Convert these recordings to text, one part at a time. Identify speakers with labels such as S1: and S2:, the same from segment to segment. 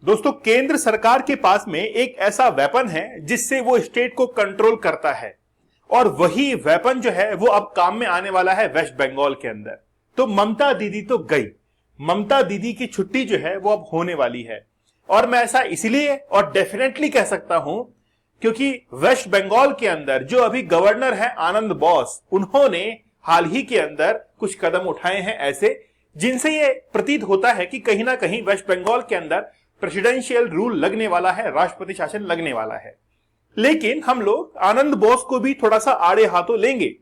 S1: दोस्तों, केंद्र सरकार के पास में एक ऐसा वेपन है जिससे वो स्टेट को कंट्रोल करता है और वही वेपन जो है वो अब काम में आने वाला है वेस्ट बंगाल के अंदर। तो ममता दीदी तो गई, ममता दीदी की छुट्टी जो है वो अब होने वाली है। और मैं ऐसा इसलिए और डेफिनेटली कह सकता हूं क्योंकि वेस्ट बंगाल के अंदर जो अभी गवर्नर है आनंद बोस, उन्होंने हाल ही के अंदर कुछ कदम उठाए हैं ऐसे जिनसे ये प्रतीत होता है कि कहीं ना कहीं वेस्ट बंगाल के अंदर प्रेसिडेंशियल रूल लगने वाला है, राष्ट्रपति शासन लगने वाला है। लेकिन हम लोग आनंद बोस को भी थोड़ा सा आड़े हाथों लेंगे।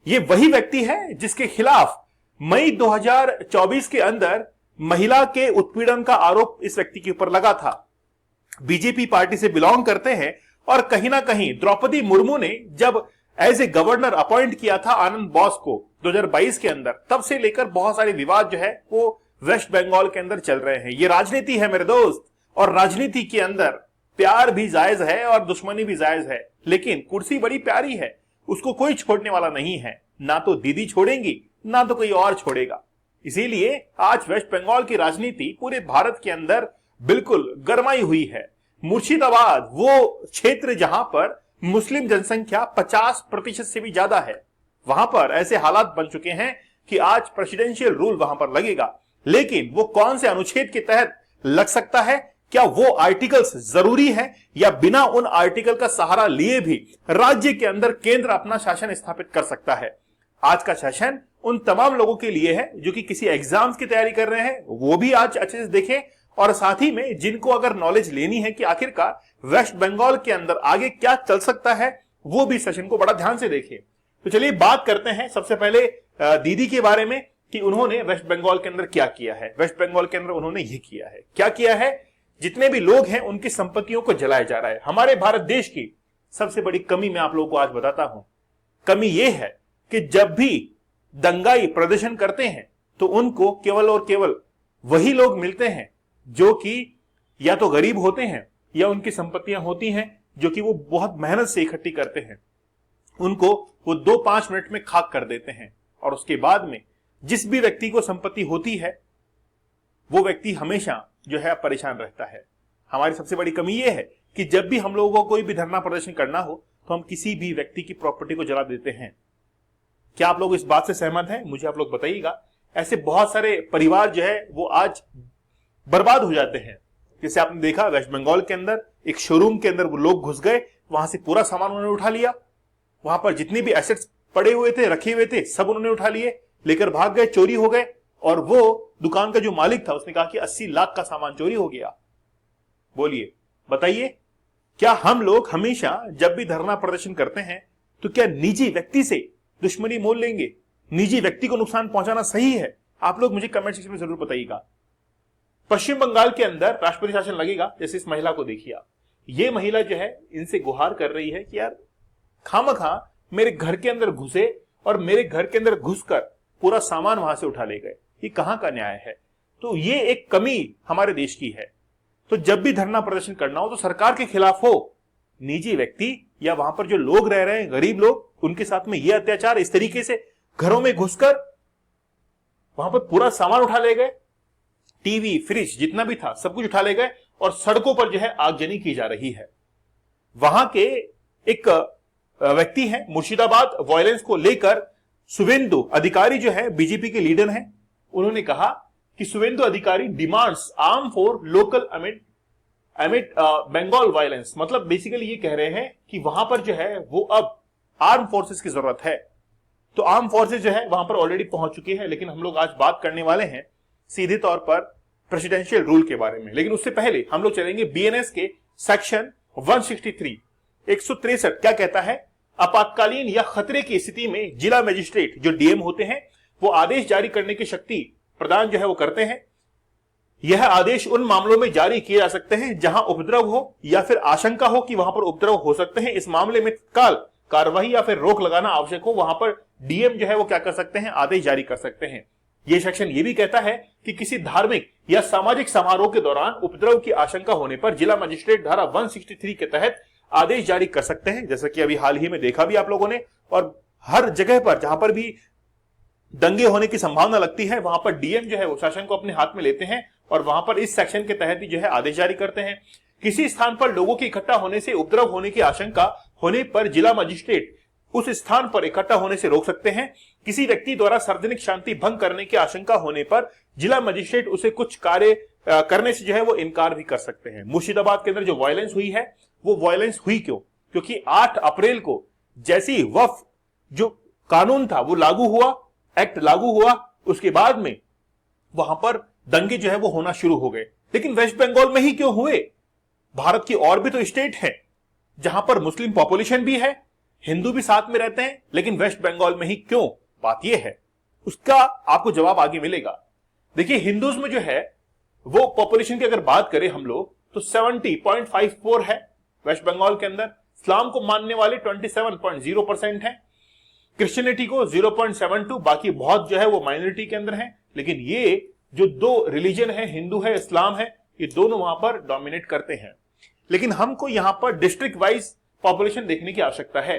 S1: ये वही व्यक्ति है जिसके खिलाफ मई 2024 के अंदर महिला के उत्पीड़न का आरोप इस व्यक्ति के ऊपर लगा था। बीजेपी पार्टी से बिलोंग करते हैं और कहीं ना कहीं द्रौपदी मुर्मू ने जब एज ए गवर्नर अपॉइंट किया था आनंद बोस को 2022 के अंदर, तब से लेकर बहुत सारे विवाद जो है वो वेस्ट बंगाल के अंदर चल रहे हैं। ये राजनीति है मेरे दोस्त, और राजनीति के अंदर प्यार भी जायज है और दुश्मनी भी जायज है, लेकिन कुर्सी बड़ी प्यारी है, उसको कोई छोड़ने वाला नहीं है। ना तो दीदी छोड़ेंगी, ना तो कोई और छोड़ेगा। इसीलिए आज वेस्ट बंगाल की राजनीति पूरे भारत के अंदर बिल्कुल गरमाई हुई है। मुर्शिदाबाद वो क्षेत्र जहां पर मुस्लिम जनसंख्या 50% से भी ज्यादा है, वहां पर ऐसे हालात बन चुके हैं कि आज प्रेसिडेंशियल रूल वहां पर लगेगा। लेकिन वो कौन से अनुच्छेद के तहत लग सकता है, क्या वो आर्टिकल्स जरूरी है, या बिना उन आर्टिकल का सहारा लिए भी राज्य के अंदर केंद्र अपना शासन स्थापित कर सकता है? आज का सेशन उन तमाम लोगों के लिए है जो कि किसी एग्जाम्स की तैयारी कर रहे हैं, वो भी आज अच्छे से देखें, और साथ ही में जिनको अगर नॉलेज लेनी है कि आखिरकार वेस्ट बंगाल के अंदर आगे क्या चल सकता है, वो भी सेशन को बड़ा ध्यान से देखें। तो चलिए बात करते हैं सबसे पहले दीदी के बारे में कि उन्होंने वेस्ट बंगाल के अंदर क्या किया है। वेस्ट बंगाल के अंदर उन्होंने ये किया है, क्या किया है, जितने भी लोग हैं उनकी संपत्तियों को जलाया जा रहा है। हमारे भारत देश की सबसे बड़ी कमी मैं आप लोगों को आज बताता हूं। कमी यह है कि जब भी दंगाई प्रदर्शन करते हैं तो उनको केवल और केवल वही लोग मिलते हैं जो कि या तो गरीब होते हैं या उनकी संपत्तियां होती हैं जो कि वो बहुत मेहनत से इकट्ठी करते हैं। उनको वो 2-5 मिनट में खाक कर देते हैं, और उसके बाद में जिस भी व्यक्ति को संपत्ति होती है वो व्यक्ति हमेशा जो है परेशान रहता है। हमारी सबसे बड़ी कमी यह है कि जब भी हम लोगों को कोई भी धरना प्रदर्शन करना हो तो हम किसी भी व्यक्ति की प्रॉपर्टी को जला देते हैं। क्या आप लोग इस बात से सहमत हैं? मुझे आप लोग बताइएगा। ऐसे बहुत सारे परिवार जो है वो आज बर्बाद हो जाते हैं। जैसे आपने देखा वेस्ट बंगाल के अंदर एक शोरूम के अंदर वो लोग घुस गए, वहां से पूरा सामान उन्होंने उठा लिया, वहां पर जितने भी एसेट्स पड़े हुए थे, रखे हुए थे, सब उन्होंने उठा लिए, लेकर भाग गए, चोरी हो गए। और वो दुकान का जो मालिक था उसने कहा कि 80 लाख का सामान चोरी हो गया। बोलिए, बताइए, क्या हम लोग हमेशा जब भी धरना प्रदर्शन करते हैं तो क्या निजी व्यक्ति से दुश्मनी मोल लेंगे? निजी व्यक्ति को नुकसान पहुंचाना सही है? आप लोग मुझे कमेंट सेक्शन में जरूर बताइएगा। पश्चिम बंगाल के अंदर राष्ट्रपति शासन लगेगा, जैसे इस महिला को देखिए आप। ये महिला जो है इनसे गुहार कर रही है कि यार खामखा मेरे घर के अंदर घुसे और मेरे घर के अंदर घुसकर पूरा सामान वहां से उठा ले गए। ये कहां का न्याय है? तो ये एक कमी हमारे देश की है। तो जब भी धरना प्रदर्शन करना हो तो सरकार के खिलाफ हो, निजी व्यक्ति या वहां पर जो लोग रह रहे हैं, गरीब लोग, उनके साथ में ये अत्याचार इस तरीके से घरों में घुसकर वहां पर पूरा सामान उठा ले गए, टीवी, फ्रिज जितना भी था सब कुछ उठा ले गए, और सड़कों पर जो है आगजनी की जा रही है। वहां के एक व्यक्ति है, मुर्शिदाबाद वायलेंस को लेकर शुवेंदु अधिकारी जो है बीजेपी के लीडर हैं, उन्होंने कहा कि शुवेंदु अधिकारी डिमांड्स आर्म फॉर लोकल अमिट बंगाल वायलेंस। मतलब बेसिकली ये कह रहे हैं कि वहां पर जो है वो अब आर्म फोर्सेस की जरूरत है। तो आर्म फोर्सेस जो है वहां पर ऑलरेडी पहुंच चुकी है, लेकिन हम लोग आज बात करने वाले हैं सीधे तौर पर प्रेसिडेंशियल रूल के बारे में। लेकिन उससे पहले हम लोग चलेंगे बीएनएस के सेक्शन 163 163 क्या कहता है। आपातकालीन या खतरे की स्थिति में जिला मजिस्ट्रेट जो डीएम होते हैं वो आदेश जारी करने की शक्ति प्रदान जो है वो करते हैं। यह आदेश उन मामलों में जारी किए जा सकते हैं जहां उपद्रव हो या फिर आशंका हो कि वहां पर उपद्रव हो सकते हैं। इस मामले में तत्काल कार्रवाई या फिर रोक लगाना आवश्यक हो, वहां पर डीएम जो है वो क्या कर सकते हैं, आदेश जारी कर सकते हैं। यह सेक्शन ये भी कहता है कि किसी धार्मिक या सामाजिक समारोह के दौरान उपद्रव की आशंका होने पर जिला मजिस्ट्रेट धारा 163 के तहत आदेश जारी कर सकते हैं, जैसा कि अभी हाल ही में देखा भी आप लोगों ने। और हर जगह पर जहां पर भी दंगे होने की संभावना लगती है वहां पर डीएम जो है वो शासन को अपने हाथ में लेते हैं और वहां पर इस सेक्शन के तहत ही जो है आदेश जारी करते हैं। किसी स्थान पर लोगों के इकट्ठा होने से उपद्रव होने की आशंका होने पर जिला मजिस्ट्रेट उस स्थान पर इकट्ठा होने से रोक सकते हैं। किसी व्यक्ति द्वारा सार्वजनिक शांति भंग करने की आशंका होने पर जिला मजिस्ट्रेट उसे कुछ कार्य करने से जो है वो इनकार भी कर सकते हैं। मुर्शिदाबाद के अंदर जो वायलेंस हुई है वो वायलेंस हुई क्यों? क्योंकि 8 अप्रैल को जैसी वक्फ जो कानून था वो लागू हुआ, एक्ट लागू हुआ, उसके बाद में वहां पर दंगे जो है वो होना शुरू हो गए। लेकिन वेस्ट बंगाल में ही क्यों हुए? भारत की और भी तो स्टेट है जहां पर मुस्लिम पॉपुलेशन भी है, हिंदू भी साथ में रहते हैं, लेकिन वेस्ट बंगाल में ही क्यों? बात यह है, उसका आपको जवाब आगे मिलेगा। देखिए, हिंदूज में जो है वो पॉपुलेशन की अगर बात करें हम लोग तो 70.54 है वेस्ट बंगाल के अंदर। इस्लाम को मानने वाले 27.0% है, क्रिश्चियनिटी को 0.72, बाकी बहुत जो है वो माइनॉरिटी के अंदर है। लेकिन ये जो दो रिलीजन है, हिंदू है, इस्लाम है, ये दोनों वहां पर डोमिनेट करते हैं। लेकिन हमको यहां पर डिस्ट्रिक्ट वाइज पॉपुलेशन देखने की आवश्यकता है।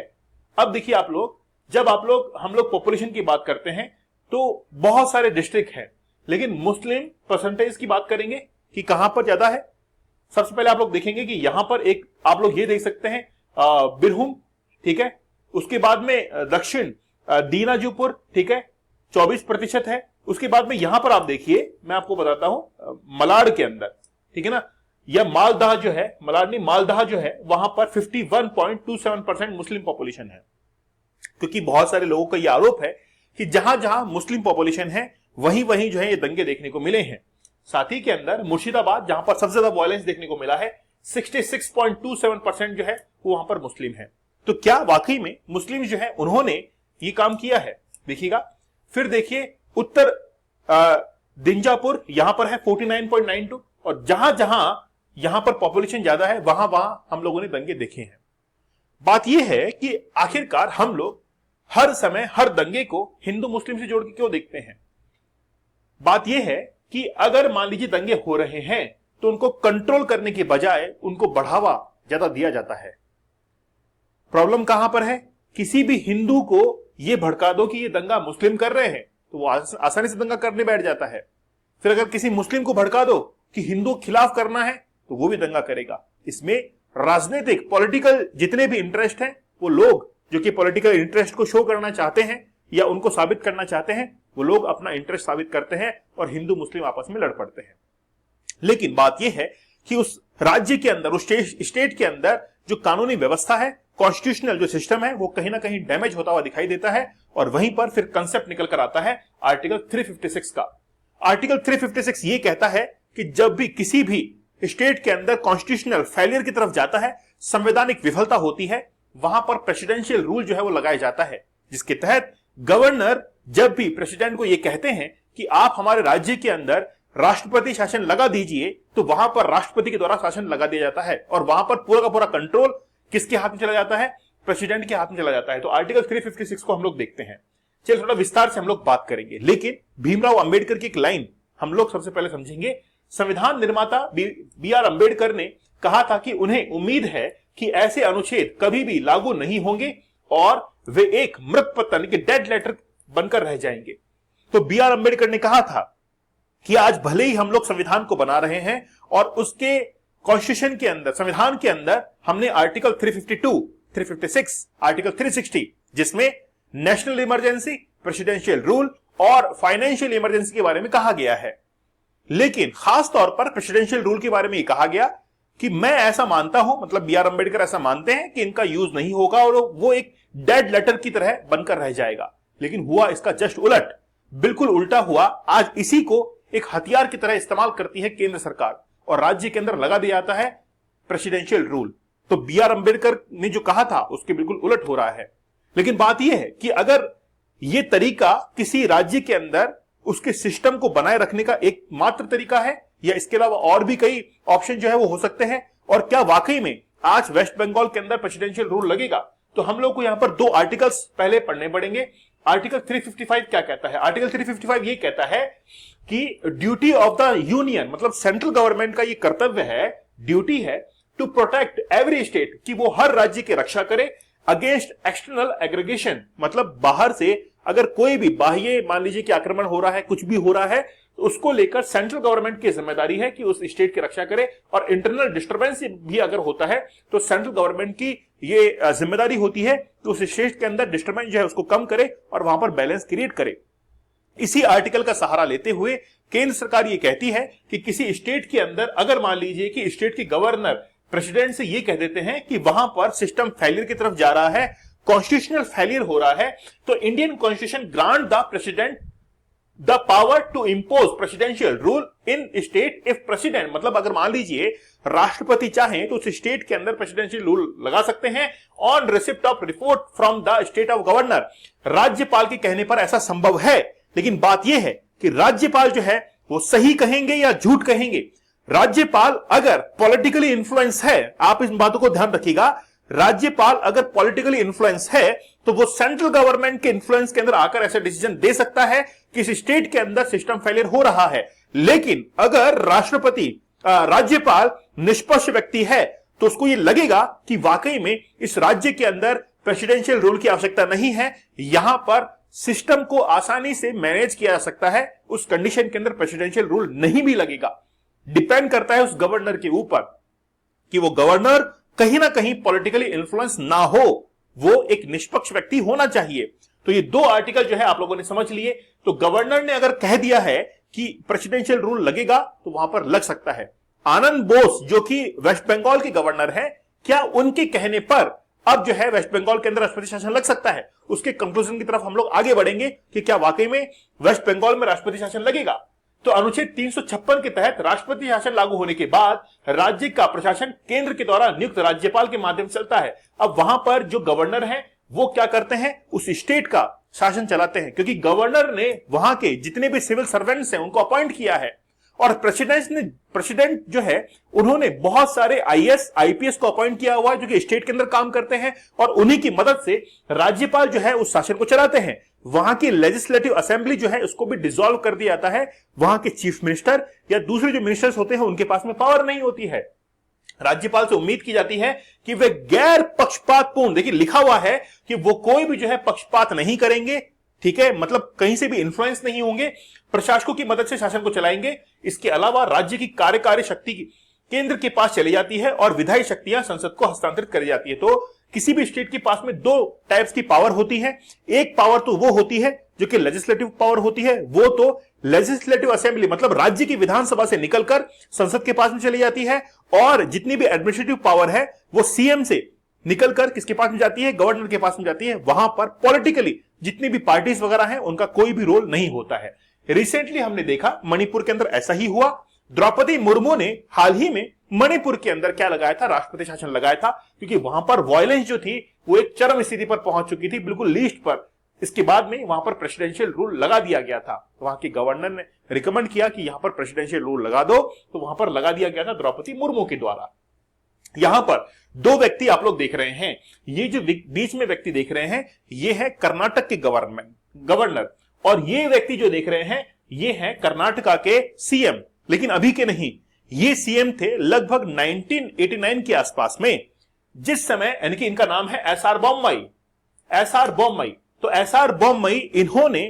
S1: अब देखिए आप लोग, जब हम लोग पॉपुलेशन की बात करते हैं तो बहुत सारे डिस्ट्रिक्ट हैं, लेकिन मुस्लिम परसेंटेज की बात करेंगे कि कहां पर ज्यादा है। सबसे पहले आप लोग देखेंगे कि यहां पर एक आप लोग ये देख सकते हैं बिरभूम, ठीक है। उसके बाद में दक्षिण दीनाजपुर, ठीक है, 24% है। उसके बाद में यहां पर आप देखिए, मैं आपको बताता हूं मलाड के अंदर, ठीक है ना, या मालदाह जो है, मलाड नहीं मालदाह जो है, वहां पर 51.27% मुस्लिम पॉपुलेशन है। क्योंकि बहुत सारे लोगों का यह आरोप है कि जहां जहां मुस्लिम पॉपुलेशन है वहीं वहीं जो है ये दंगे देखने को मिले हैं। साथ ही के अंदर मुर्शिदाबाद, जहां पर सबसे ज्यादा वायलेंस देखने को मिला है, 66.27% जो है वो वहां पर मुस्लिम है। तो क्या वाकई में मुस्लिम जो है उन्होंने ये काम किया है? देखिएगा, फिर देखिए उत्तर दिंजापुर यहां पर है 49.92, और जहां जहां यहां पर पॉपुलेशन ज्यादा है वहां वहां हम लोगों ने दंगे देखे हैं। बात यह है कि आखिरकार हम लोग हर समय हर दंगे को हिंदू मुस्लिम से जोड़ के क्यों देखते हैं? बात यह है कि अगर मान लीजिए दंगे हो रहे हैं तो उनको कंट्रोल करने के बजाय उनको बढ़ावा ज्यादा दिया जाता है। प्रॉब्लम कहां पर है? किसी भी हिंदू को यह भड़का दो कि ये दंगा मुस्लिम कर रहे हैं तो वो आसानी से दंगा करने बैठ जाता है। फिर अगर किसी मुस्लिम को भड़का दो कि हिंदू खिलाफ करना है तो वो भी दंगा करेगा। इसमें राजनीतिक पॉलिटिकल जितने भी इंटरेस्ट हैं, वो लोग जो कि पॉलिटिकल इंटरेस्ट को शो करना चाहते हैं या उनको साबित करना चाहते हैं, वो लोग अपना इंटरेस्ट साबित करते हैं और हिंदू मुस्लिम आपस में लड़ पड़ते हैं। लेकिन बात यह है कि उस राज्य के अंदर, उस स्टेट के अंदर जो कानूनी व्यवस्था है, कॉन्स्टिट्यूशनल जो सिस्टम है, वो कहीं ना कहीं डैमेज होता हुआ दिखाई देता है। और वहीं पर फिर कंसेप्ट निकल कर आता है आर्टिकल 356 का। आर्टिकल 356 ये कहता है कि जब भी किसी भी स्टेट के अंदर कॉन्स्टिट्यूशनल फेलियर की तरफ जाता है, संवैधानिक विफलता होती है, वहां पर प्रेसिडेंशियल रूल जो है वो लगाया जाता है, जिसके तहत गवर्नर जब भी प्रेसिडेंट को ये कहते हैं कि आप हमारे राज्य के अंदर राष्ट्रपति शासन लगा दीजिए, तो वहां पर राष्ट्रपति के द्वारा शासन लगा दिया जाता है और वहां पर पूरा का पूरा कंट्रोल किसके हाथ में चला जाता है? प्रेसिडेंट के हाथ में चला जाता है। तो आर्टिकल 356 को हम लोग देखते हैं। चलिए थोड़ा विस्तार से हम लोग बात करेंगे, लेकिन भीमराव अंबेडकर की एक लाइन हम लोग सबसे पहले समझेंगे। संविधान निर्माता बी आर अंबेडकर ने कहा था कि उन्हें उम्मीद है कि ऐसे अनुच्छेद कभी भी लागू नहीं होंगे और वे एक मृत पत्र यानी कि डेड लेटर बनकर रह जाएंगे। तो बी आर अंबेडकर ने कहा था कि आज भले ही हम लोग संविधान को बना रहे हैं और उसके कॉन्स्टिट्यूशन के अंदर, संविधान के अंदर हमने आर्टिकल 352, 356, आर्टिकल 360, जिसमें नेशनल इमरजेंसी, प्रेसिडेंशियल रूल और फाइनेंशियल इमरजेंसी के बारे में कहा गया है, लेकिन खास तौर पर प्रेसिडेंशियल रूल के बारे में यह कहा गया कि मैं ऐसा मानता हूं, मतलब बी आर अंबेडकर ऐसा मानते हैं कि इनका यूज नहीं होगा और वो एक डेड लेटर की तरह बनकर रह जाएगा। लेकिन हुआ इसका जस्ट उलट, बिल्कुल उल्टा हुआ। आज इसी को एक हथियार की तरह इस्तेमाल करती है केंद्र सरकार और राज्य के अंदर लगा दिया जाता है प्रेसिडेंशियल रूल। तो बी आर अंबेडकर ने जो कहा था उसके बिल्कुल उलट हो रहा है। लेकिन बात यह है कि अगर यह तरीका किसी राज्य के अंदर उसके सिस्टम को बनाए रखने का एकमात्र तरीका है या इसके अलावा और भी कई ऑप्शन जो है वो हो सकते हैं, और क्या वाकई में आज वेस्ट बंगाल के अंदर प्रेसिडेंशियल रूल लगेगा, तो हम लोग को यहां पर दो आर्टिकल्स पहले पढ़ने पड़ेंगे। आर्टिकल 355 क्या कहता है? आर्टिकल 355 ये कहता है कि ड्यूटी ऑफ द यूनियन, मतलब सेंट्रल गवर्नमेंट का ये कर्तव्य है, ड्यूटी है टू प्रोटेक्ट एवरी स्टेट, कि वो हर राज्य की रक्षा करे अगेंस्ट एक्सटर्नल एग्रीगेशन, मतलब बाहर से अगर कोई भी बाह्य मान लीजिए कि आक्रमण हो रहा है, कुछ भी हो रहा है, तो उसको लेकर सेंट्रल गवर्नमेंट की जिम्मेदारी है कि उस स्टेट की रक्षा करे, और इंटरनल डिस्टर्बेंस भी अगर होता है तो सेंट्रल गवर्नमेंट की ये जिम्मेदारी होती है कि उस स्टेट के अंदर डिस्टर्बेंस जो है उसको कम करे और वहां पर बैलेंस क्रिएट करे। इसी आर्टिकल का सहारा लेते हुए केंद्र सरकार ये कहती है कि किसी स्टेट के अंदर अगर मान लीजिए कि स्टेट के गवर्नर प्रेसिडेंट से ये कह देते हैं कि वहां पर सिस्टम फेलियर की तरफ जा रहा है, कॉन्स्टिट्यूशनल फेलियर हो रहा है, तो Indian constitution grant the president the power to impose presidential rule in state if president, मतलब अगर मान लीजिए राष्ट्रपति चाहें तो उस स्टेट के अंदर प्रेसिडेंशियल रूल लगा सकते हैं on receipt of report from the state of governor. राज्यपाल के कहने पर ऐसा संभव है, लेकिन बात यह है कि राज्यपाल जो है वो सही कहेंगे या झूठ कहेंगे। राज्यपाल अगर पॉलिटिकली इन्फ्लुएंस है, आप इस बातों को ध्यान रखिएगा, राज्यपाल अगर पॉलिटिकली इन्फ्लुएंस है तो वो सेंट्रल गवर्नमेंट के इन्फ्लुएंस के अंदर आकर ऐसा डिसीजन दे सकता है कि इस स्टेट के अंदर सिस्टम फेलियर हो रहा है। लेकिन अगर राज्यपाल निष्पक्ष व्यक्ति है तो उसको ये लगेगा कि वाकई में इस राज्य के अंदर प्रेसिडेंशियल रूल की आवश्यकता नहीं है, यहां पर सिस्टम को आसानी से मैनेज किया जा सकता है, उस कंडीशन के अंदर प्रेसिडेंशियल रूल नहीं भी लगेगा। डिपेंड करता है उस गवर्नर के ऊपर कि वो गवर्नर कहीं ना कहीं पॉलिटिकली इन्फ्लुएंस ना हो, वो एक निष्पक्ष व्यक्ति होना चाहिए। तो ये दो आर्टिकल जो है आप लोगों ने समझ लिए। तो गवर्नर ने अगर कह दिया है कि प्रेसिडेंशियल रूल लगेगा तो वहां पर लग सकता है। आनंद बोस जो कि वेस्ट बंगाल के गवर्नर है, क्या उनके कहने पर अब जो है वेस्ट बंगाल के अंदर राष्ट्रपति शासन लग सकता है? उसके कंक्लूजन की तरफ हम लोग आगे बढ़ेंगे कि क्या वाकई में वेस्ट बंगाल में राष्ट्रपति शासन लगेगा। तो अनुच्छेद 356 के तहत राष्ट्रपति शासन लागू होने के बाद राज्य का प्रशासन केंद्र के द्वारा नियुक्त राज्यपाल के माध्यम से चलता है। अब वहां पर जो गवर्नर है वो क्या करते हैं, उस स्टेट का शासन चलाते हैं, क्योंकि गवर्नर ने वहां के जितने भी सिविल सर्वेंट्स हैं उनको अपॉइंट किया है, और प्रेसिडेंट जो है उन्होंने बहुत सारे आईएएस आईपीएस को अपॉइंट किया हुआ है जो कि स्टेट के अंदर काम करते हैं, और उन्हीं की मदद से राज्यपाल जो है उस शासन को चलाते हैं। वहां की लेजिस्लेटिव असेंबली जो है उसको भी डिसॉल्व कर दिया जाता है। वहां के चीफ मिनिस्टर या दूसरे जो मिनिस्टर्स होते हैं उनके पास में पावर नहीं होती है। राज्यपाल से उम्मीद की जाती है कि वे गैर पक्षपातपूर्ण, देखिए लिखा हुआ है कि वो कोई भी जो है पक्षपात नहीं करेंगे, ठीक है, मतलब कहीं से भी इन्फ्लुएंस नहीं होंगे, प्रशासकों की मदद से शासन को चलाएंगे। इसके अलावा राज्य की कार्यकारी शक्ति केंद्र के पास चली जाती है और विधायी शक्तियां संसद को हस्तांतरित करी जाती है। तो किसी भी स्टेट के पास में दो टाइप्स की पावर होती है। एक पावर तो वो होती है जो कि लेजिस्लेटिव पावर होती है, वो तो लेजिस्लेटिव असेंबली मतलब राज्य की विधानसभा से निकलकर संसद के पास में चली जाती है, और जितनी भी एडमिनिस्ट्रेटिव पावर है वो सीएम से निकलकर किसके पास में जाती है, गवर्नर के पास में जाती है। वहां पर पॉलिटिकली जितनी भी पार्टीज वगैरह हैं उनका कोई भी रोल नहीं होता है। रिसेंटली हमने देखा मणिपुर के अंदर ऐसा ही हुआ। द्रौपदी मुर्मू ने हाल ही में मणिपुर के अंदर क्या लगाया था, राष्ट्रपति शासन लगाया था, क्योंकि वहां पर वायलेंस जो थी वो एक चरम स्थिति पर पहुंच चुकी थी, बिल्कुल लीस्ट पर। इसके बाद में वहां पर प्रेसिडेंशियल रूल लगा दिया गया था। वहां के गवर्नर ने रिकमेंड किया कि यहां पर प्रेसिडेंशियल रूल लगा दो, तो वहां पर लगा दिया गया था द्रौपदी मुर्मू के द्वारा। यहां पर दो व्यक्ति आप लोग देख रहे हैं, ये जो बीच में व्यक्ति देख रहे हैं ये है कर्नाटक के गवर्नर, और ये व्यक्ति जो देख रहे हैं ये है कर्नाटका के सीएम, लेकिन अभी के नहीं, ये सीएम थे लगभग 1989 के आसपास में, जिस समय यानी कि इनका नाम है एसआर बोम्मई। तो एसआर बोम्मई इन्होंने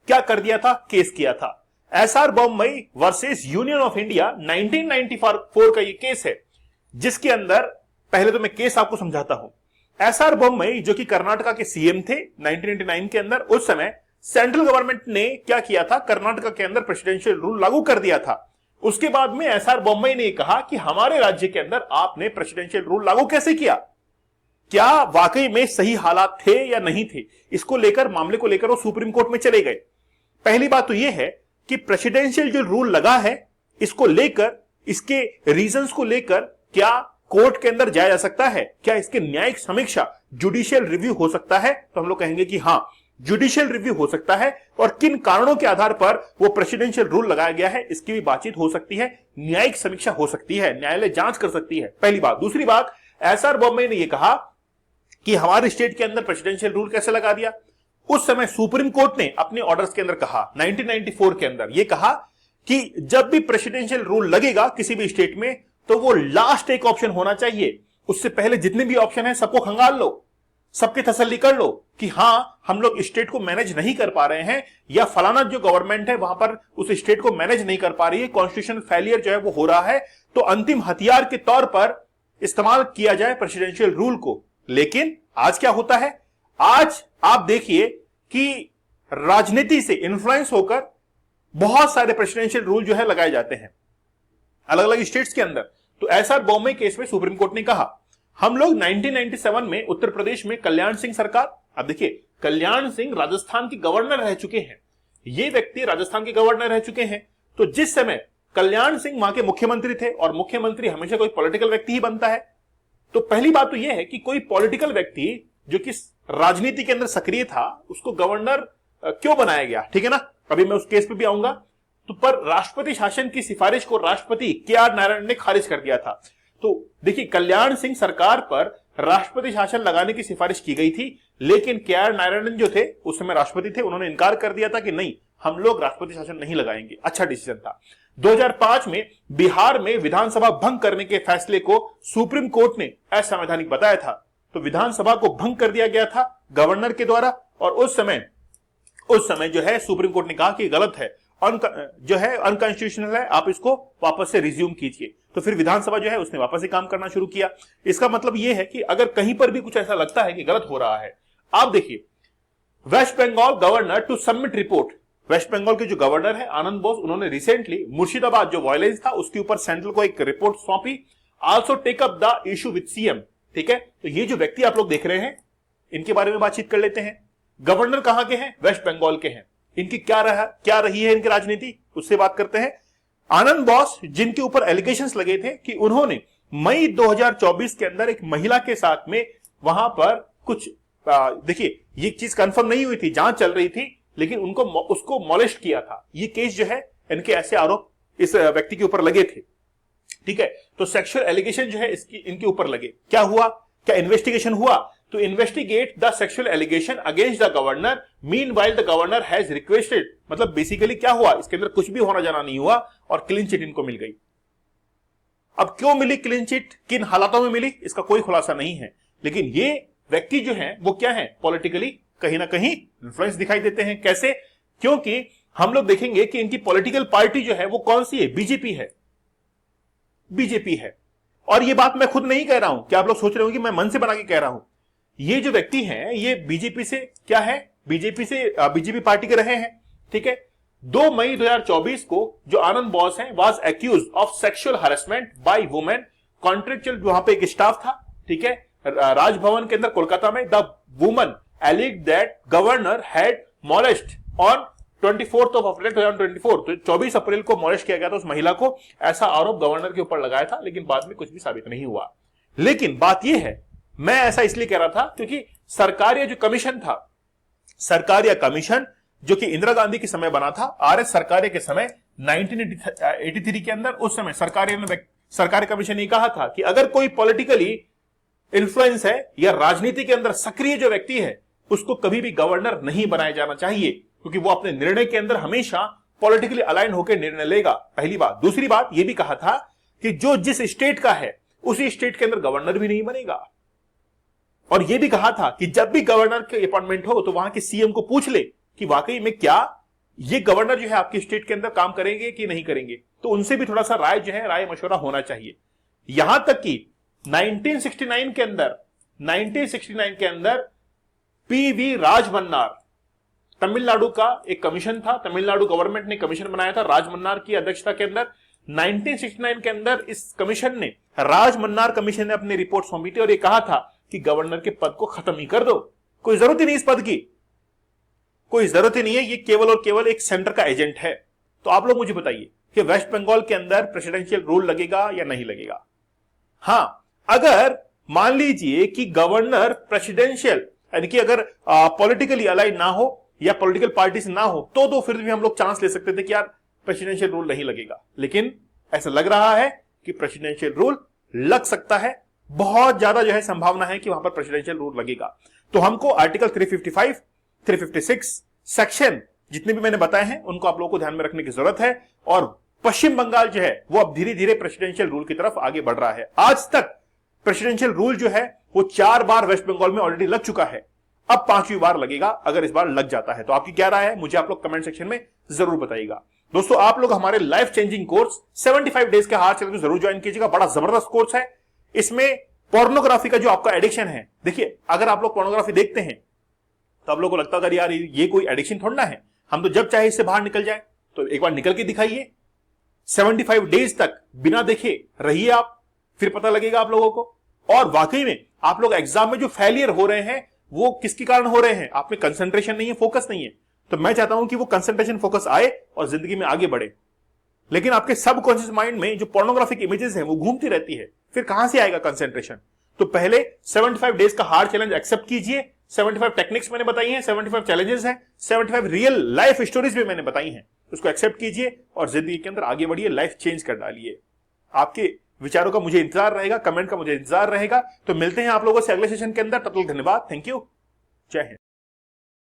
S1: क्या कर दिया था, केस किया था। SR Bommai versus union of India 1994 का ये केस है, जिसके अंदर पहले तो मैं केस आपको समझाता हूं। एसआर बोम्मई जो कि कर्नाटका के सीएम थे 1999 के अंदर, उस समय सेंट्रल गवर्नमेंट ने क्या किया था, कर्नाटका के अंदर प्रेसिडेंशियल रूल लागू कर दिया था। उसके बाद में एसआर बोम्मई ने कहा कि हमारे राज्य के अंदर आपने प्रेसिडेंशियल रूल लागू कैसे किया, क्या वाकई में सही हालात थे या नहीं थे, इसको लेकर मामले को लेकर वो सुप्रीम कोर्ट में चले गए। पहली बात तो यह है कि प्रेसिडेंशियल जो रूल लगा है इसको लेकर, इसके रीजंस को लेकर क्या कोर्ट के अंदर जाया जा सकता है, क्या इसके न्यायिक समीक्षा जुडिशियल रिव्यू हो सकता है, तो हम लोग कहेंगे कि हां जुडिशियल रिव्यू हो सकता है, और किन कारणों के आधार पर वो प्रेसिडेंशियल रूल लगाया गया है इसकी भी बातचीत हो सकती है, न्यायिक समीक्षा हो सकती है, न्यायालय जांच कर सकती है। पहली बात। दूसरी बात, एसआर बोम्मई ने यह कहा कि हमारे स्टेट के अंदर प्रेसिडेंशियल रूल कैसे लगा दिया। उस समय सुप्रीम कोर्ट ने अपने ऑर्डर्स के अंदर कहा, 1994 के अंदर यह कहा कि जब भी प्रेसिडेंशियल रूल लगेगा किसी भी स्टेट में तो वो लास्ट एक ऑप्शन होना चाहिए, उससे पहले जितने भी ऑप्शन है सबको खंगाल लो, सबकी तसल्ली कर लो कि हां हम लोग स्टेट को मैनेज नहीं कर पा रहे हैं, या फलाना जो गवर्नमेंट है वहां पर उस स्टेट को मैनेज नहीं कर पा रही है, कॉन्स्टिट्यूशनल फेलियर जो है वो हो रहा है, तो अंतिम हथियार के तौर पर इस्तेमाल किया जाए प्रेसिडेंशियल रूल को। लेकिन आज क्या होता है, आज आप देखिए कि राजनीति से इन्फ्लुएंस होकर बहुत सारे प्रेसिडेंशियल रूल जो है लगाए जाते हैं अलग अलग स्टेट्स के अंदर। तो एसआर बॉम्बे केस में सुप्रीम कोर्ट ने कहा हम लोग 1997 में उत्तर प्रदेश में कल्याण सिंह सरकार, अब देखिए कल्याण सिंह राजस्थान के गवर्नर रह चुके हैं, ये व्यक्ति राजस्थान के गवर्नर रह चुके हैं। तो जिस समय कल्याण सिंह वहां के मुख्यमंत्री थे, और मुख्यमंत्री हमेशा कोई पॉलिटिकल व्यक्ति ही बनता है, तो पहली बात तो यह है कि कोई पॉलिटिकल व्यक्ति जो कि राजनीति के अंदर सक्रिय था उसको गवर्नर क्यों बनाया गया, ठीक है ना, अभी मैं उस केस पे भी आऊंगा। तो पर राष्ट्रपति शासन की सिफारिश को राष्ट्रपति के.आर. नारायण ने खारिज कर दिया था। तो देखिए कल्याण सिंह सरकार पर राष्ट्रपति शासन लगाने की सिफारिश की गई थी, लेकिन के.आर. नारायणन जो थे उस समय राष्ट्रपति थे, उन्होंने इनकार कर दिया था कि नहीं हम लोग राष्ट्रपति शासन नहीं लगाएंगे। अच्छा डिसीजन था। 2005 में बिहार में विधानसभा भंग करने के फैसले को सुप्रीम कोर्ट ने असंवैधानिक बताया था। तो विधानसभा को भंग कर दिया गया था गवर्नर के द्वारा, और उस समय जो है सुप्रीम कोर्ट ने कहा कि गलत है, जो है अनकॉन्स्टिट्यूशनल है, आप इसको वापस से रिज्यूम कीजिए। तो फिर विधानसभा जो है उसने वापस से काम करना शुरू किया। इसका मतलब यह है कि अगर कहीं पर भी कुछ ऐसा लगता है कि गलत हो रहा है, आप देखिए West Bengal governor to submit report, West Bengal के जो गवर्नर है आनंद बोस, उन्होंने रिसेंटली मुर्शिदाबाद जो वायलेंस था उसके ऊपर सेंट्रल को एक रिपोर्ट सौंपी। Also take up the issue with CM, ठीक है। तो ये जो व्यक्ति आप लोग देख रहे हैं इनके बारे में बातचीत कर लेते हैं। गवर्नर कहां के हैं, वेस्ट बंगाल के हैं। इनकी क्या रही है इनकी राजनीति, उससे बात करते हैं। आनंद बोस जिनके ऊपर एलिगेशंस लगे थे कि उन्होंने मई 2024 के अंदर एक महिला के साथ में वहां पर कुछ देखिए ये चीज कंफर्म नहीं हुई थी, जांच चल रही थी, लेकिन उसको मॉलेस्ट किया था। ये केस जो है इनके ऐसे आरोप इस व्यक्ति के ऊपर लगे थे, ठीक है। तो सेक्सुअल एलिगेशन जो है इनके ऊपर लगे। क्या हुआ, क्या इन्वेस्टिगेशन हुआ, तो investigate the sexual allegation against the governor, meanwhile the governor has requested, मतलब बेसिकली क्या हुआ, इसके अंदर कुछ भी होना जाना नहीं हुआ और क्लीन चिट इनको मिल गई। अब क्यों मिली क्लीन चिट, किन हालातों में मिली, इसका कोई खुलासा नहीं है, लेकिन ये व्यक्ति जो है वो क्या है, पॉलिटिकली कहीं ना कहीं इन्फ्लुएंस दिखाई देते हैं। कैसे, क्योंकि हम लोग देखेंगे कि इनकी पॉलिटिकल पार्टी जो है वो कौन सी है, बीजेपी है, बीजेपी है। और ये बात मैं खुद नहीं कह रहा हूं कि आप लोग सोच रहे हो कि मैं मन से बना के कह रहा हूं, ये जो व्यक्ति हैं ये बीजेपी से क्या है, बीजेपी पार्टी के रहे हैं, ठीक है। 2 मई 2024 को जो आनंद बोस हैं was accuse of sexual harassment by women, contractual वहां पे एक स्टाफ था, ठीक है, राजभवन के अंदर कोलकाता में। The woman alleged that governor had molest on 24 April 2024, तो 24 अप्रैल को मोलेस्ट किया गया था उस महिला को, ऐसा आरोप गवर्नर के ऊपर लगाया था, लेकिन बाद में कुछ भी साबित नहीं हुआ। लेकिन बात यह है, मैं ऐसा इसलिए कह रहा था क्योंकि सरकारिया जो कमीशन था, सरकारिया कमीशन जो कि इंदिरा गांधी के समय बना था, आरएस सरकारिया के समय 1983 के अंदर, उस समय सरकारी कमीशन ने कहा था कि अगर कोई पॉलिटिकली इन्फ्लुएंस है या राजनीति के अंदर सक्रिय जो व्यक्ति है उसको कभी भी गवर्नर नहीं बनाया जाना चाहिए, क्योंकि वो अपने निर्णय के अंदर हमेशा पॉलिटिकली अलाइन होकर निर्णय लेगा, पहली बात। दूसरी बात ये भी कहा था कि जो जिस स्टेट का है उसी स्टेट के अंदर गवर्नर भी नहीं बनेगा, और यह भी कहा था कि जब भी गवर्नर के अपॉइंटमेंट हो तो वहां के सीएम को पूछ ले कि वाकई में क्या ये गवर्नर जो है आपके स्टेट के अंदर काम करेंगे कि नहीं करेंगे, तो उनसे भी थोड़ा सा राय मशवरा होना चाहिए। यहां तक कि 1969 के अंदर पीवी राजमन्नार, तमिलनाडु का एक कमीशन था, तमिलनाडु गवर्नमेंट ने कमीशन बनाया था राजमन्नार की अध्यक्षता के अंदर। 1969 के अंदर इस कमीशन ने, राजमन्नार कमीशन ने अपनी रिपोर्ट सौंपी थी और यह कहा था कि गवर्नर के पद को खत्म ही कर दो, कोई जरूरत ही नहीं इस पद की, कोई जरूरत ही नहीं है, ये केवल और केवल एक सेंटर का एजेंट है। तो आप लोग मुझे बताइए कि वेस्ट बंगाल के अंदर प्रेसिडेंशियल रूल लगेगा या नहीं लगेगा। हां, अगर मान लीजिए कि गवर्नर प्रेसिडेंशियल यानी कि अगर पॉलिटिकली अलाइन ना हो या पॉलिटिकल पार्टी से ना हो तो फिर भी हम लोग चांस ले सकते थे कि यार प्रेसिडेंशियल रूल नहीं लगेगा, लेकिन ऐसा लग रहा है कि प्रेसिडेंशियल रूल लग सकता है, बहुत ज्यादा जो है संभावना है कि वहां पर प्रेसिडेंशियल रूल लगेगा। तो हमको आर्टिकल 355, 356 सेक्शन जितने भी मैंने बताए हैं उनको आप लोगों को ध्यान में रखने की जरूरत है, और पश्चिम बंगाल जो है वो अब धीरे धीरे प्रेसिडेंशियल रूल की तरफ आगे बढ़ रहा है। आज तक प्रेसिडेंशियल रूल जो है वो 4 बार वेस्ट बंगाल में ऑलरेडी लग चुका है, अब 5वीं बार लगेगा अगर इस बार लग जाता है। तो आपकी क्या राय है, मुझे आप लोग कमेंट सेक्शन में जरूर बताइएगा। दोस्तों आप लोग हमारे लाइफ चेंजिंग कोर्स 75 डेज के हार चैलेंज जरूर ज्वाइन कीजिएगा। बड़ा जबरदस्त कोर्स है। इसमें पोर्नोग्राफी का जो आपका एडिक्शन है, देखिए अगर आप लोग पोर्नोग्राफी देखते हैं तो आप लोगों को लगता है यार ये कोई एडिक्शन थोड़ा ना है, हम तो जब चाहे इससे बाहर निकल जाए। तो एक बार निकल के दिखाइए, 75 डेज तक बिना देखे रहिए आप, फिर पता लगेगा आप लोगों को। और वाकई में आप लोग एग्जाम में जो फेलियर हो रहे हैं वो किसके कारण हो रहे हैं, आप में कंसंट्रेशन नहीं है, फोकस नहीं है। तो मैं चाहता हूं कि वो कंसंट्रेशन फोकस आए और जिंदगी में आगे बढ़े। लेकिन आपके सबकॉन्शियस माइंड में जो पोर्नोग्राफिक इमेजेस हैं वो घूमती रहती है, फिर कहां से आएगा कंसंट्रेशन। तो पहले 75 डेज का हार्ड चैलेंज एक्सेप्ट कीजिए। 75 टेक्निक्स मैंने बताई हैं, 75 चैलेंजेस हैं, 75 रियल लाइफ स्टोरीज भी मैंने बताई हैं। उसको एक्सेप्ट कीजिए और जिंदगी के अंदर आगे बढ़िए, लाइफ चेंज कर डालिए। आपके विचारों का मुझे इंतजार रहेगा, कमेंट का मुझे इंतजार रहेगा। तो मिलते हैं आप लोगों से अगले सेशन के अंदर। तब तक धन्यवाद, थैंक यू, जय हिंद।